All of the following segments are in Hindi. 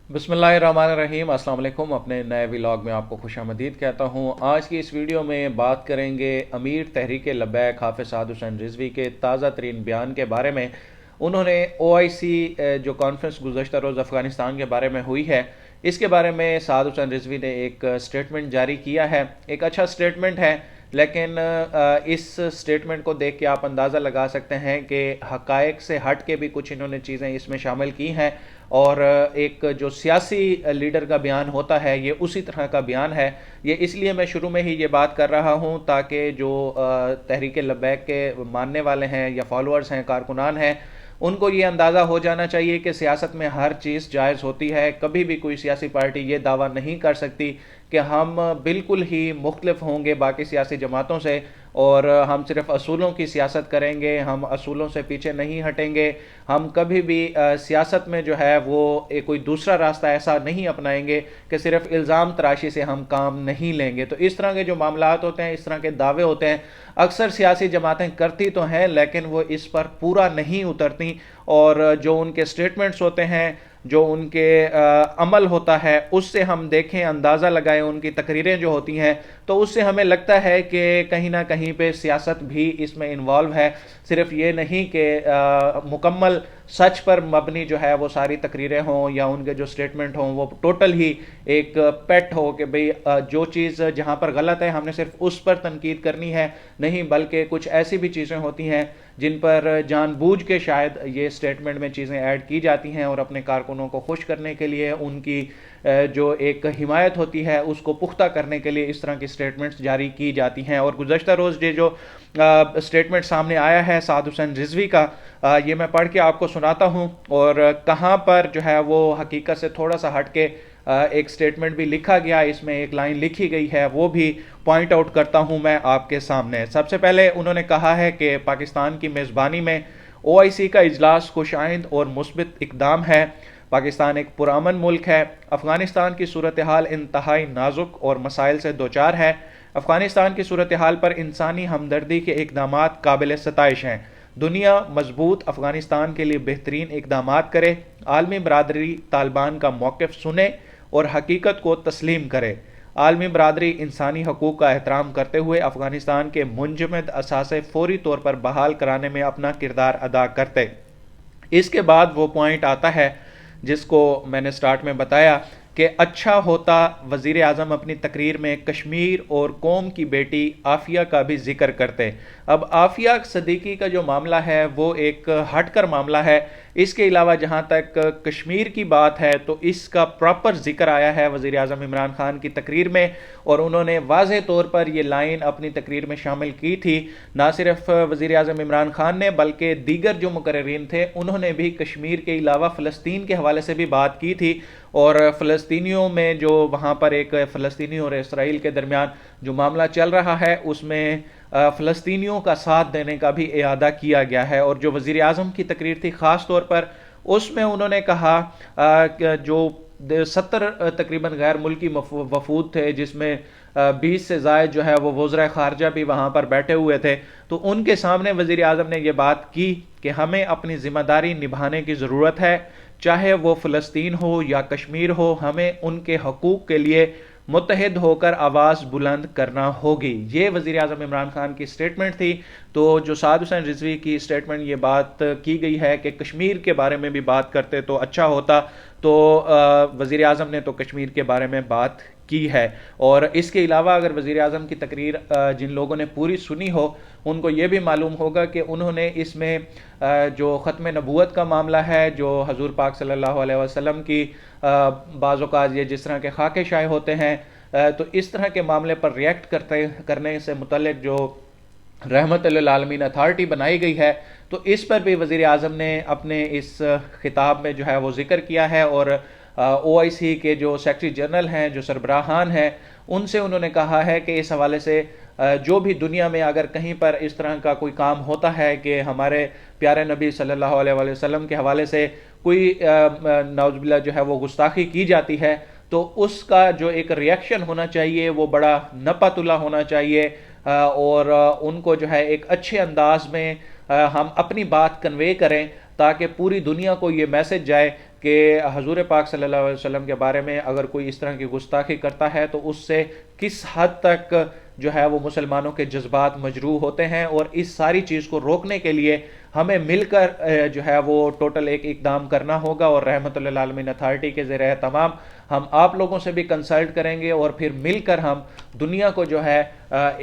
बिस्मिल्लाहिर्रहमानिर्रहीम अस्सलाम वालेकुम। अपने नए व्लॉग में आपको खुशामदीद कहता हूँ। आज की इस वीडियो में बात करेंगे अमीर तहरीक लब्बैक हाफ़िज़ साद हुसैन रिजवी के ताज़ा तरीन बयान के बारे में। उन्होंने OIC जो कॉन्फ्रेंस गुज़श्ता रोज़ अफ़गानिस्तान के बारे में हुई है, इसके बारे में साद हुसैन रिजवी ने एक स्टेटमेंट जारी किया है। एक अच्छा स्टेटमेंट है, लेकिन इस स्टेटमेंट को देख के आप अंदाज़ा लगा सकते हैं कि हक़ाइक़ से हट के भी कुछ इन्होंने चीज़ें इसमें शामिल की हैं। और एक जो सियासी लीडर का बयान होता है, ये उसी तरह का बयान है। ये इसलिए मैं शुरू में ही ये बात कर रहा हूँ ताकि जो तहरीक लब्बैक के मानने वाले हैं या फॉलोअर्स हैं, कारकुनान हैं, उनको ये अंदाज़ा हो जाना चाहिए कि सियासत में हर चीज़ जायज़ होती है। कभी भी कोई सियासी पार्टी ये दावा नहीं कर सकती कि हम बिल्कुल ही मुख्तलिफ होंगे बाकी सियासी जमातों से और हम सिर्फ असूलों की सियासत करेंगे, हम असूलों से पीछे नहीं हटेंगे। हम कभी भी सियासत में जो है वो कोई दूसरा रास्ता ऐसा नहीं अपनाएंगे कि सिर्फ इल्ज़ाम तराशी से हम काम नहीं लेंगे। तो इस तरह के जो मामलात होते हैं, इस तरह के दावे होते हैं, अक्सर सियासी जमातें करती तो हैं लेकिन वो इस पर पूरा नहीं उतरती। और जो उनके स्टेटमेंट्स होते हैं, जो उनके अमल होता है, उससे हम देखें, अंदाज़ा लगाएं, उनकी तकरीरें जो होती हैं, तो उससे हमें लगता है कि कहीं ना कहीं पे सियासत भी इसमें इन्वॉल्व है। सिर्फ ये नहीं कि मुकम्मल सच पर मबनी जो है वो सारी तकरीरें हों या उनके जो स्टेटमेंट हों वो टोटल ही एक पेट हो कि भाई जो चीज़ जहाँ पर गलत है हमने सिर्फ उस पर तनकीद करनी है। नहीं, बल्कि कुछ ऐसी भी चीज़ें होती हैं जिन पर जानबूझ के शायद ये स्टेटमेंट में चीज़ें ऐड की जाती हैं और अपने कारकुनों को खुश करने के लिए, उनकी जो एक हिमायत होती है उसको पुख्ता करने के लिए इस तरह की स्टेटमेंट्स जारी की जाती हैं। और गुज़श्ता रोज़ ये जो स्टेटमेंट सामने आया है साद हुसैन रिजवी का, ये मैं पढ़ के आपको सुनाता हूँ। और कहाँ पर जो है वो हकीकत से थोड़ा सा हट के एक स्टेटमेंट भी लिखा गया, इसमें एक लाइन लिखी गई है, वो भी पॉइंट आउट करता हूँ मैं आपके सामने। सबसे पहले उन्होंने कहा है कि पाकिस्तान की मेज़बानी में OIC का इजलास खुशाइंद और मुस्बित इकदाम है। पाकिस्तान एक पुरअमन मुल्क है। अफगानिस्तान की सूरत हाल इंतहाई नाजुक और मसाइल से दोचार है। अफगानिस्तान की सूरत हाल पर इंसानी हमदर्दी के इकदाम काबिल सताइश हैं। दुनिया मजबूत अफगानिस्तान के लिए बेहतरीन इकदाम करे। आलमी बरादरी तालिबान का मौक़िफ़ सुने और हकीकत को तस्लीम करे। आलमी बरादरी इंसानी हकूक़ का एहतराम करते हुए अफगानिस्तान के मुंजमद असासे फौरी तौर पर बहाल कराने में अपना किरदार अदा करते। इसके बाद वो पॉइंट आता है जिसको मैंने स्टार्ट में बताया कि अच्छा होता वज़ीर आज़म अपनी तकरीर में कश्मीर और कौम की बेटी आफिया का भी जिक्र करते। अब आफिया सदीकी का जो मामला है वो एक हटकर मामला है। इसके अलावा जहाँ तक कश्मीर की बात है तो इसका प्रॉपर जिक्र आया है वज़ीर आज़म इमरान खान की तकरीर में, और उन्होंने वाज़ेह तौर पर यह लाइन अपनी तकरीर में शामिल की थी। ना सिर्फ वज़ीर आज़म इमरान खान ने बल्कि दीगर जो मुकर्रिरीन थे उन्होंने भी कश्मीर के अलावा फ़लस्तीन के हवाले से भी बात की थी। और फ़लस्तीनियों में जो वहाँ पर एक फ़लस्तीनी और इसराइल के दरमियान जो मामला चल रहा है उसमें फ़लस्तीनियों का साथ देने का भी इरादा किया गया है। और जो वज़ीर आज़म की तकरीर थी ख़ास तौर पर, उसमें उन्होंने कहा जो 70 तकरीबन गैर मुल्की वफूद थे, जिसमें 20 से ज़ायद जो है वो वज़ीर ख़ारजा भी वहाँ पर बैठे हुए थे, तो उनके सामने वज़ीर आज़म ने यह बात की कि हमें अपनी ज़िम्मेदारी निभाने की ज़रूरत है। चाहे वो फ़लस्तीन हो या कश्मीर हो, हमें उनके हकूक़ के लिए मुत्तहिद होकर आवाज़ बुलंद करना होगी। ये वज़ीर आज़म इमरान खान की स्टेटमेंट थी। तो जो साद हुसैन रिजवी की स्टेटमेंट ये बात की गई है कि कश्मीर के बारे में भी बात करते तो अच्छा होता, तो वज़ीर आज़म ने तो कश्मीर के बारे में बात की है। और इसके अलावा अगर वज़ीर आज़म की तकरीर जिन लोगों ने पूरी सुनी हो उनको ये भी मालूम होगा कि उन्होंने इसमें जो ख़त्म नबूवत का मामला है, जो हजूर पाक सल्लल्लाहु अलैहि वसल्लम की बाज़ औक़ात ये जिस तरह के खाके शाये होते हैं, तो इस तरह के मामले पर रिएक्ट करने से मुतल्लिक़ जो रहमतुल लिल आलमीन अथॉरिटी बनाई गई है, तो इस पर भी वज़ीर आज़म ने अपने इस खिताब में जो है वो जिक्र किया है। और OIC के जो सेक्रेटरी जनरल हैं, जो सरबराहान हैं, उनसे उन्होंने कहा है कि इस हवाले से जो भी दुनिया में अगर कहीं पर इस तरह का कोई काम होता है कि हमारे प्यारे नबी सल्लल्लाहु अलैहि वसल्लम के हवाले से कोई नाउज़ुबिल्लाह जो है वो गुस्ताखी की जाती है, तो उसका जो एक रिएक्शन होना चाहिए वो बड़ा नपतुला होना चाहिए। और उनको जो है एक अच्छे अंदाज में हम अपनी बात कन्वे करें ताकि पूरी दुनिया को ये मैसेज जाए कि हजूर पाक सल्लल्लाहु अलैहि वसल्लम के बारे में अगर कोई इस तरह की गुस्ताखी करता है तो उससे किस हद तक जो है वो मुसलमानों के जज्बात मजरूह होते हैं, और इस सारी चीज़ को रोकने के लिए हमें मिलकर जो है वो टोटल एक इकदाम करना होगा। और रहमतुल लिल आलमीन अथॉरिटी के ज़रिए तमाम हम आप लोगों से भी कंसल्ट करेंगे और फिर मिलकर हम दुनिया को जो है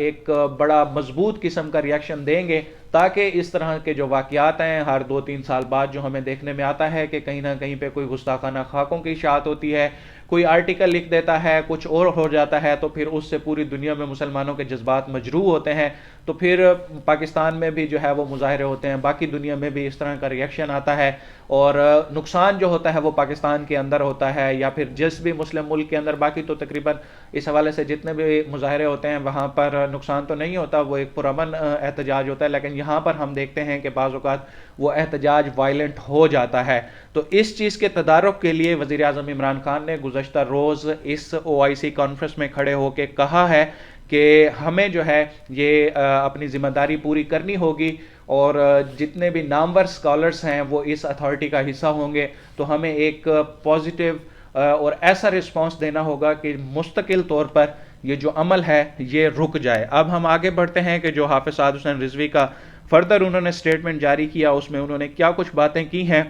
एक बड़ा मजबूत किस्म का रिएक्शन देंगे, ताकि इस तरह के जो वाक़यात हैं हर 2-3 साल बाद जो हमें देखने में आता है कि कहीं ना कहीं पे कोई गुस्ताखाना खाकों की इशाअत होती है, कोई आर्टिकल लिख देता है, कुछ और हो जाता है, तो फिर उससे पूरी दुनिया में मुसलमानों के जज्बात मजरूह होते हैं। तो फिर पाकिस्तान में भी जो है वो मुजाहरे होते हैं, बाकी दुनिया में भी इस तरह का रिएक्शन आता है, और नुकसान जो होता है वो पाकिस्तान के अंदर होता है या फिर जिस भी मुस्लिम मुल्क के अंदर। बाकी तो तकरीबन इस हवाले से जितने भी मुजाहरे होते हैं वहाँ पर नुकसान तो नहीं होता, वो एक पुरअमन एहतजाज होता है, लेकिन यहाँ पर हम देखते हैं कि बाज़ औक़ात वो एहतजाज वायलेंट हो जाता है। तो इस चीज़ के तदारुक के लिए वज़ीर आज़म इमरान खान ने गुज़श्ता रोज़ इस OIC कॉन्फ्रेंस में खड़े होकर कहा है कि हमें जो है ये अपनी ज़िम्मेदारी पूरी करनी होगी, और जितने भी नामवर स्कॉलर्स हैं वो इस अथॉरिटी का हिस्सा होंगे, तो हमें एक पॉजिटिव और ऐसा रिस्पांस देना होगा कि मुस्तकिल तौर पर ये जो अमल है ये रुक जाए। अब हम आगे बढ़ते हैं कि जो हाफिज़ साद हुसैन रिजवी का फर्दर उन्होंने स्टेटमेंट जारी किया, उसमें उन्होंने क्या कुछ बातें की हैं।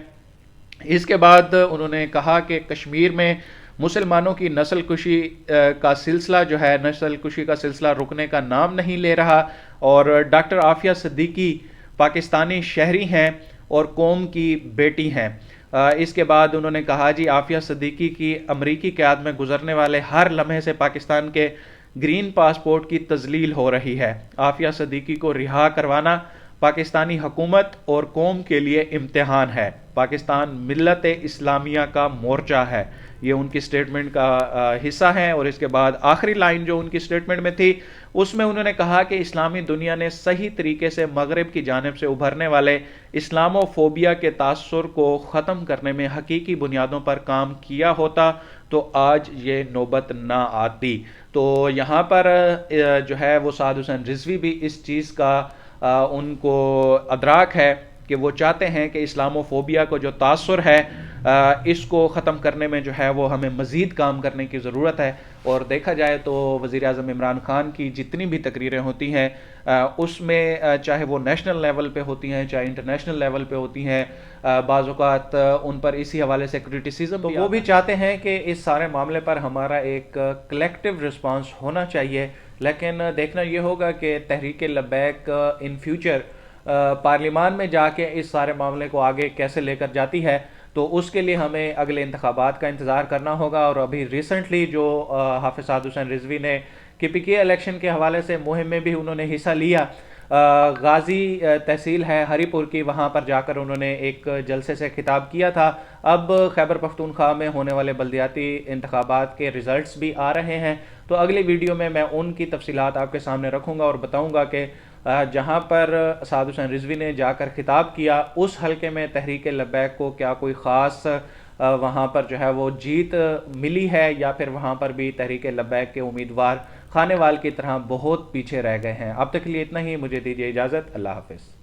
इसके बाद उन्होंने कहा कि कश्मीर में मुसलमानों की नस्ल कुशी का सिलसिला जो है, नस्ल कुशी का सिलसिला रुकने का नाम नहीं ले रहा, और डॉक्टर आफिया सिद्दीकी पाकिस्तानी शहरी हैं और कौम की बेटी हैं। इसके बाद उन्होंने कहा जी आफिया सिद्दीकी की अमरीकी क़याद में गुजरने वाले हर लम्हे से पाकिस्तान के ग्रीन पासपोर्ट की तजलील हो रही है। आफिया सिद्दीकी को रिहा करवाना पाकिस्तानी हुकूमत और कौम के लिए इम्तिहान है। पाकिस्तान मिल्लत इस्लामिया का मोर्चा है, ये उनकी स्टेटमेंट का हिस्सा है। और इसके बाद आखिरी लाइन जो उनकी स्टेटमेंट में थी उसमें उन्होंने कहा कि इस्लामी दुनिया ने सही तरीके से मगरिब की जानिब से उभरने वाले इस्लामोफोबिया के तासुर को ख़त्म करने में हकीकी बुनियादों पर काम किया होता तो आज ये नौबत ना आती। तो यहाँ पर जो है वो साद हुसैन रिजवी भी इस चीज़ का उनको अदराक है कि वो चाहते हैं कि इस्लामोफोबिया को जो तासुर है इसको ख़त्म करने में जो है वो हमें मज़ीद काम करने की ज़रूरत है। और देखा जाए तो वज़ीर आज़म इमरान खान की जितनी भी तकरीरें होती हैं उसमें चाहे वो नेशनल लेवल पे होती हैं चाहे इंटरनेशनल लेवल पे होती हैं, बाज़ औक़ात उन पर इसी हवाले से क्रिटिसिज्म, तो वो भी चाहते हैं कि इस सारे मामले पर हमारा एक कलेक्टिव रिस्पांस होना चाहिए। लेकिन देखना ये होगा कि तहरीक लब्बैक इन फ्यूचर पार्लिमान में जाके इस सारे मामले को आगे कैसे लेकर जाती है, तो उसके लिए हमें अगले इंतखाबात का इंतज़ार करना होगा। और अभी रिसेंटली जो हाफिज़ साद हुसैन रिजवी ने KPK इलेक्शन के हवाले से मुहिम में भी उन्होंने हिस्सा लिया, गाजी तहसील है हरीपुर की, वहाँ पर जाकर उन्होंने एक जलसे से खिताब किया था। अब खैबर पख्तूनख्वा में होने वाले बल्दियाती इंतखाबात के रिज़ल्ट्स भी आ रहे हैं, तो अगली वीडियो में मैं उनकी तफसीलात आपके सामने रखूँगा और बताऊँगा कि जहाँ पर साद हुसैन रिजवी ने जाकर खिताब किया उस हलके में तहरीक लब्बैक को क्या कोई ख़ास वहाँ पर जो है वो जीत मिली है, या फिर वहाँ पर भी तहरीक लब्बैक के उम्मीदवार खानेवाल की तरह बहुत पीछे रह गए हैं। अब तक के लिए इतना ही, मुझे दीजिए इजाज़त, अल्लाह हाफ़िज़।